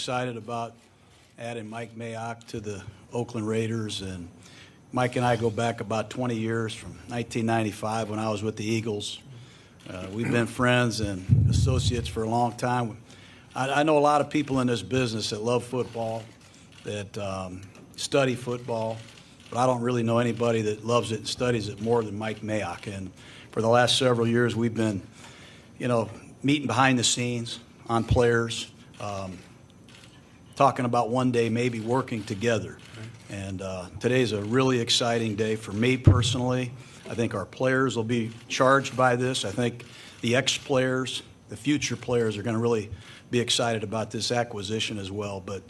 excited about adding Mike Mayock to the Oakland Raiders. And Mike and I go back about 20 years from 1995 when I was with the Eagles. We've been friends and associates for a long time. I know a lot of people in this business that love football, that study football, but I don't really know anybody that loves it and studies it more than Mike Mayock. And for the last several years, we've been, meeting behind the scenes on players, talking about one day maybe working together. And today's a really exciting day for me personally. I think our players will be charged by this. I think the ex-players, the future players are going to really be excited about this acquisition as well. But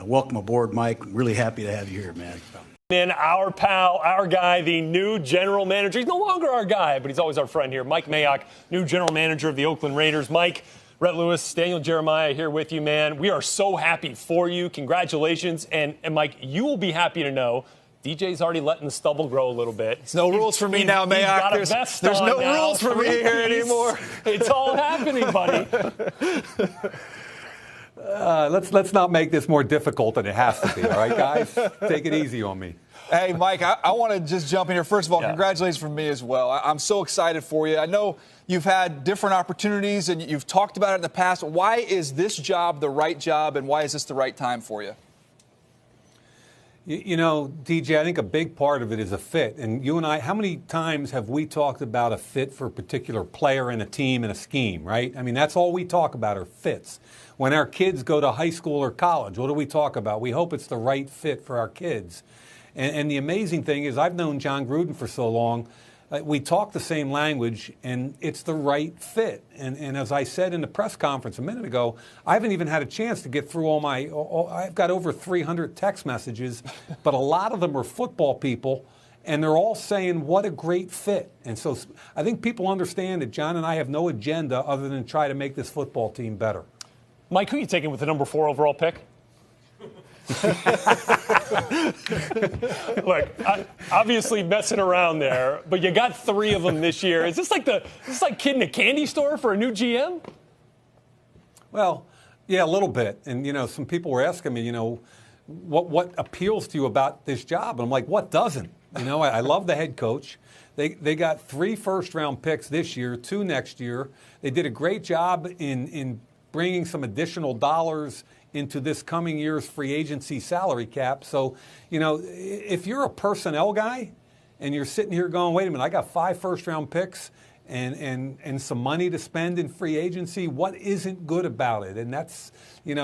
welcome aboard, Mike. Really happy to have you here, man. And our pal, our guy, the new general manager. He's no longer our guy, but he's always our friend here. Mike Mayock, new general manager of the Oakland Raiders. Mike, Rhett Lewis, Daniel Jeremiah here with you, man. We are so happy for you. Congratulations. And Mike, you will be happy to know DJ's already letting the stubble grow a little bit. There's no rules for me now, Mayock. There's no rules for me here anymore. It's all happening, buddy. Let's not make this more difficult than it has to be, all right, guys? Take it easy on me. Hey, Mike, I want to just jump in here. First of all, congratulations from me as well. I'm so excited for you. I know you've had different opportunities and you've talked about it in the past. Why is this job the right job, and why is this the right time for you? You know, DJ, I think a big part of it is a fit. And you and I, how many times have we talked about a fit for a particular player and a team and a scheme, right? I mean, that's all we talk about are fits. When our kids go to high school or college, what do we talk about? We hope it's the right fit for our kids. And the amazing thing is I've known John Gruden for so long. We talk the same language, and it's the right fit. And as I said in the press conference a minute ago, I haven't even had a chance to get through I've got over 300 text messages, but a lot of them are football people, and they're all saying what a great fit. And so I think people understand that John and I have no agenda other than try to make this football team better. Mike, who are you taking with the number 4 overall pick? Look, obviously messing around there, but you got 3 of them this year. Is this like kid in a candy store for a new GM? Well, yeah, a little bit. And some people were asking me, what appeals to you about this job? And I'm like, what doesn't? I love the head coach. They got 3 first-round picks this year, 2 next year. They did a great job in bringing some additional dollars into this coming year's free agency salary cap. So, if you're a personnel guy and you're sitting here going, wait a minute, I got 5 first-round picks and some money to spend in free agency, what isn't good about it? And that's, you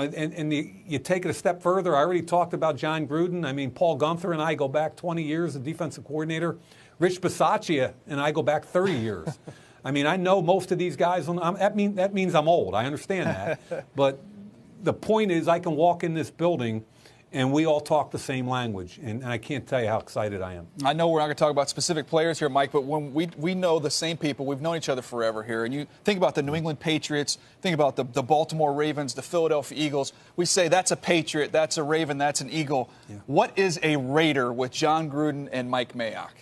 take it a step further. I already talked about John Gruden. I mean, Paul Gunther and I go back 20 years as defensive coordinator. Rich Bisaccia and I go back 30 years. I mean, I know most of these guys. That means I'm old. I understand that. But the point is I can walk in this building and we all talk the same language. And I can't tell you how excited I am. I know we're not going to talk about specific players here, Mike, but when we know the same people, we've known each other forever here. And you think about the New England Patriots, think about the Baltimore Ravens, the Philadelphia Eagles. We say that's a Patriot, that's a Raven, that's an Eagle. Yeah. What is a Raider with John Gruden and Mike Mayock?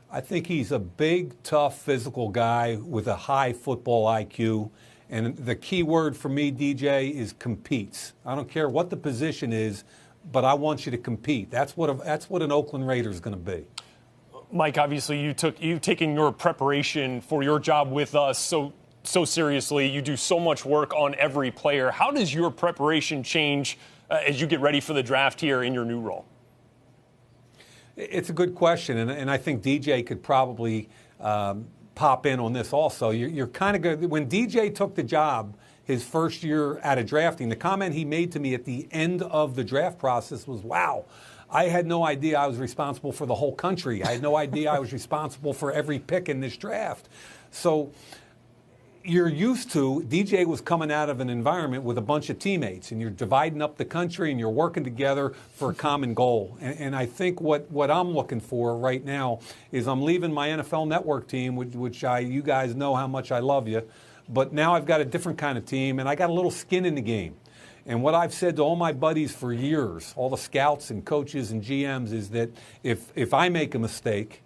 I think he's a big, tough, physical guy with a high football IQ. And the key word for me, DJ, is competes. I don't care what the position is, but I want you to compete. That's what an Oakland Raider is going to be. Mike, obviously you've taken your preparation for your job with us so seriously. You do so much work on every player. How does your preparation change as you get ready for the draft here in your new role? It's a good question, and I think DJ could probably pop in on this also. You're kind of good. When DJ took the job his first year out of drafting, the comment he made to me at the end of the draft process was, wow, I had no idea I was responsible for the whole country. I had no idea I was responsible for every pick in this draft. So you're used to, DJ was coming out of an environment with a bunch of teammates, and you're dividing up the country and you're working together for a common goal. And I think what I'm looking for right now is I'm leaving my NFL Network team, which you guys know how much I love you, but now I've got a different kind of team, and I got a little skin in the game. And what I've said to all my buddies for years, all the scouts and coaches and GMs, is that if I make a mistake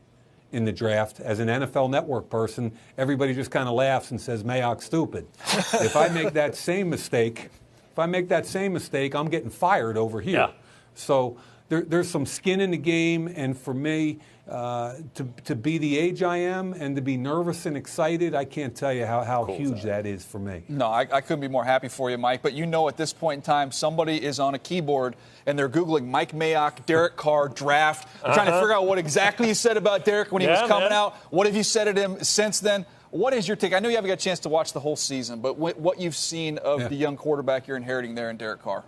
in the draft as an NFL Network person, everybody just kind of laughs and says, Mayock's stupid. If I make that same mistake If I make that same mistake, I'm getting fired over here. Yeah. So there's some skin in the game, and for me, to be the age I am and to be nervous and excited, I can't tell you how huge that is for me. No, I couldn't be more happy for you, Mike. But you know, at this point in time, somebody is on a keyboard and they're Googling Mike Mayock, Derek Carr, draft. I'm trying to figure out what exactly you said about Derek when he was coming out. What have you said at him since then? What is your take? I know you haven't got a chance to watch the whole season, but what you've seen of the young quarterback you're inheriting there in Derek Carr.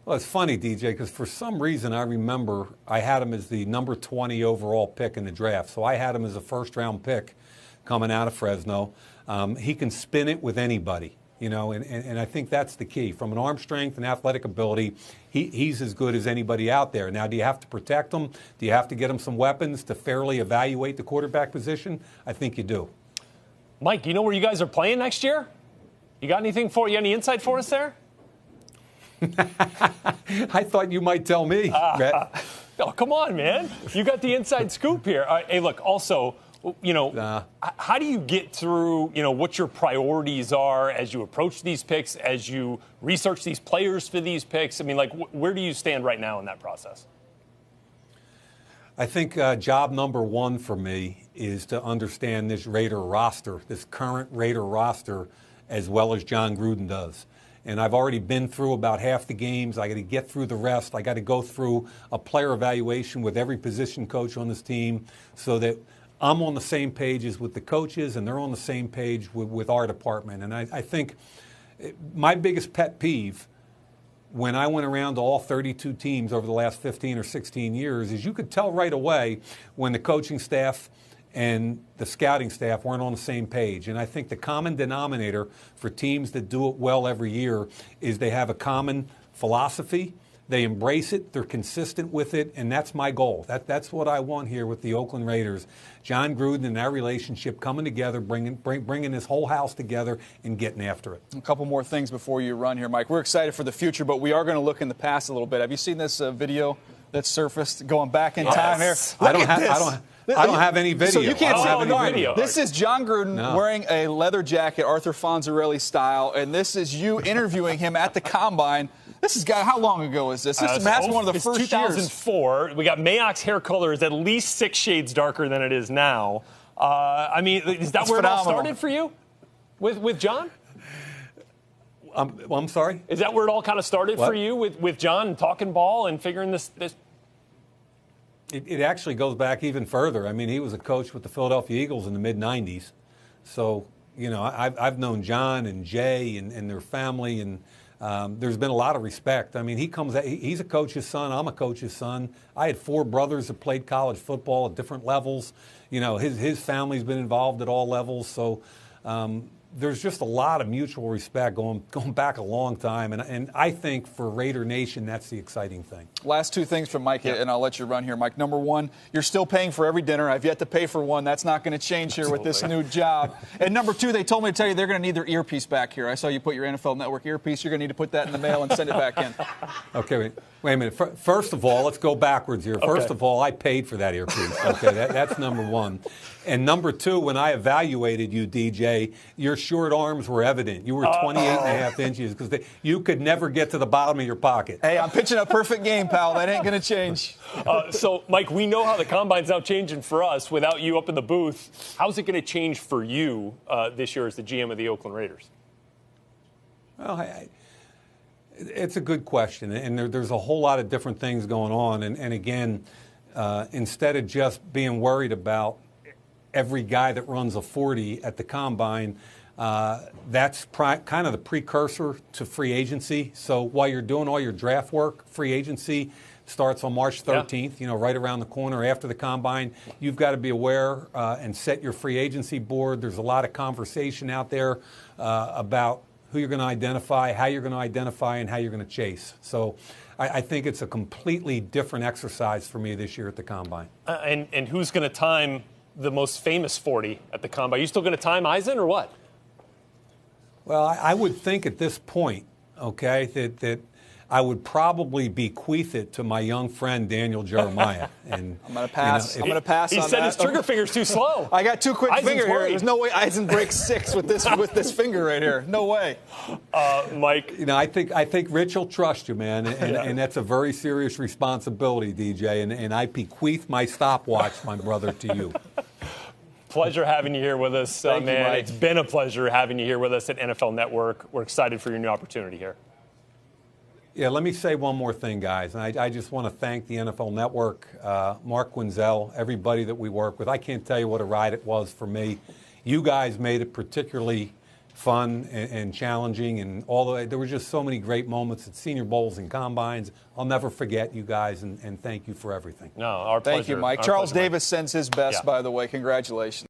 Well, it's funny, DJ, because for some reason I remember I had him as the number 20 overall pick in the draft. So I had him as a first-round pick coming out of Fresno. He can spin it with anybody, you know, and I think that's the key. From an arm strength and athletic ability, he's as good as anybody out there. Now, do you have to protect him? Do you have to get him some weapons to fairly evaluate the quarterback position? I think you do. Mike, do you know where you guys are playing next year? You got anything for you? Any insight for us there? I thought you might tell me, Brett. Oh, come on, man. You got the inside scoop here. Hey, look, also, you know, how do you get through, you know, what your priorities are as you approach these picks, as you research these players for these picks? I mean, like, where do you stand right now in that process? I think job number one for me is to understand this Raider roster, this current Raider roster, as well as John Gruden does. And I've already been through about half the games. I got to get through the rest. I got to go through a player evaluation with every position coach on this team so that I'm on the same page as with the coaches and they're on the same page with our department. And I think my biggest pet peeve when I went around to all 32 teams over the last 15 or 16 years is you could tell right away when the coaching staff and the scouting staff weren't on the same page. And I think the common denominator for teams that do it well every year is they have a common philosophy, they embrace it, they're consistent with it, and that's my goal. That's what I want here with the Oakland Raiders. John Gruden and that relationship coming together, bringing this whole house together and getting after it. A couple more things before you run here, Mike. We're excited for the future, but we are going to look in the past a little bit. Have you seen this video that surfaced going back in time here? I don't have any video. So you can't see any video. This is John Gruden wearing a leather jacket, Arthur Fonzarelli style, and this is you interviewing him at the Combine. This is how long ago is this? This is one of the first 2004. Years. We got Mayock's hair color is at least 6 shades darker than it is now. I mean, is that where phenomenal. It all started for you with John? I'm sorry? Is that where it all kind of started for you with John talking ball and figuring this? It actually goes back even further. I mean, he was a coach with the Philadelphia Eagles in the mid-'90s. So, you know, I've known John and Jay and their family, and there's been a lot of respect. I mean, he's a coach's son. I'm a coach's son. I had 4 brothers that played college football at different levels. You know, his family's been involved at all levels. So there's just a lot of mutual respect going back a long time. And I think for Raider Nation, that's the exciting thing. Last 2 things from Mike, and I'll let you run here, Mike. Number 1, you're still paying for every dinner. I've yet to pay for one. That's not going to change here with this new job. And number 2, they told me to tell you they're going to need their earpiece back here. I saw you put your NFL Network earpiece. You're going to need to put that in the mail and send it back in. Okay, wait a minute. First of all, let's go backwards here. Okay. First of all, I paid for that earpiece. Okay, that's number 1. And number 2, when I evaluated you, DJ, your short arms were evident. You were 28.5 inches because you could never get to the bottom of your pocket. Hey, I'm pitching a perfect game, pal. That ain't going to change. So, Mike, we know how the Combine's now changing for us without you up in the booth. How's it going to change for you this year as the GM of the Oakland Raiders? Well, it's a good question, and there's a whole lot of different things going on. And again, instead of just being worried about every guy that runs a 40 at the Combine, that's kind of the precursor to free agency. So while you're doing all your draft work, free agency starts on March 13th, you know, right around the corner after the Combine. You've got to be aware and set your free agency board. There's a lot of conversation out there about who you're going to identify, how you're going to identify, and how you're going to chase. So I think it's a completely different exercise for me this year at the Combine. And who's going to time the most famous 40 at the Combine? Are you still going to time Eisen or what? Well, I would think at this point, okay, that I would probably bequeath it to my young friend Daniel Jeremiah. And I'm going to pass. I'm going to pass he on said that. his trigger finger's too slow. I got too quick Eisen's finger here. worried. There's no way Eisen breaks 6 with this finger right here. No way. Mike. I think Rich will trust you, man, and that's a very serious responsibility, DJ. And I bequeath my stopwatch, my brother, to you. Pleasure having you here with us, Thank you, man. Mike. It's been a pleasure having you here with us at NFL Network. We're excited for your new opportunity here. Yeah, let me say one more thing, guys. And I just want to thank the NFL Network, Mark Quinzel, everybody that we work with. I can't tell you what a ride it was for me. You guys made it particularly fun and challenging, and there were just so many great moments at Senior Bowls and Combines. I'll never forget you guys, and thank you for everything. No, our pleasure. Thank you, Mike. Our Charles pleasure, Mike. Davis sends his best, Yeah. by the way. Congratulations.